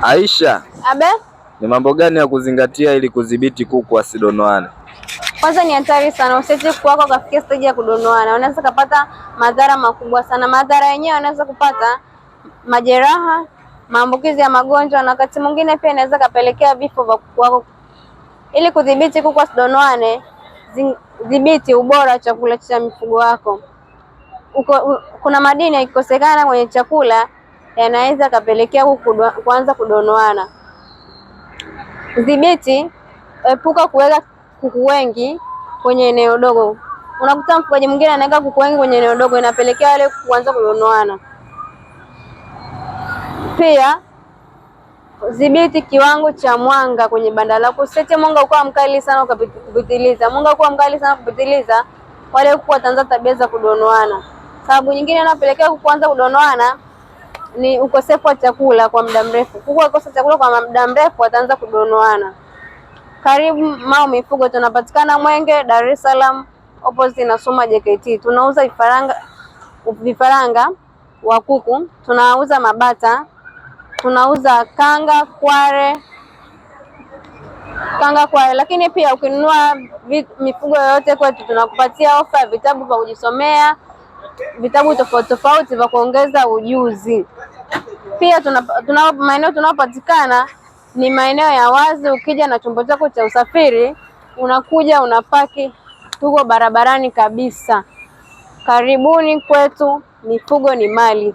Aisha, Abe, ni mambo gani ya kuzingatia ili kudhibiti kuku wasidonoane? kwanza ni hatari sana usiache kuku wako kafikia stage ya kudonoana. Unaweza kupata madhara makubwa sana. Madhara yenyewe unaweza kupata majeraha, maambukizi ya magonjwa, na wakati mwingine pia inaweza kapelekea vifo vya kuku wako. Ili kudhibiti kuku wasidonoane, dhibiti ubora wa chakula cha mifugo wako. Kuna madini yakikosekana kwenye chakula yanaweza kapelekea kuku kuanza kudonoana. Dhibiti, epuka kuweka kuku wengi kwenye eneo dogo. Unakuta mfugaji mwingine anaweka kuku wengi kwenye eneo dogo, inapelekea wale kuku kuanza kudonoana. Pia dhibiti kiwango cha mwanga kwenye banda lako. Usiache mwanga ukawa mkali sana ukapitiliza. Mwanga ukawa mkali sana kupitiliza, wale kuku wataanza tabia za kudonoana. Sababu nyingine inapelekea kuku kuanza kudonoana ni ukosefu wa chakula kwa muda mrefu. Kuku wakikosa chakula kwa muda mrefu wataanza kudonoana. Karibu Mau Mifugo, tunapatikana Mwenge, Dar es Salaam, opposite na Suma JKT. Tunauza vifaranga wa kuku, tunauza mabata, tunauza kanga kware, lakini pia ukinunua mifugo yoyote kwetu tunakupatia ofa ya vitabu vya kujisomea, vitabu tofauti tofauti vya kuongeza ujuzi. Pia tuna maeneo tunayopatikana ni maeneo ya wazi. Ukija na chombo chako cha usafiri, unakuja unapaki, tuko barabarani kabisa. Karibuni kwetu, mifugo ni mali.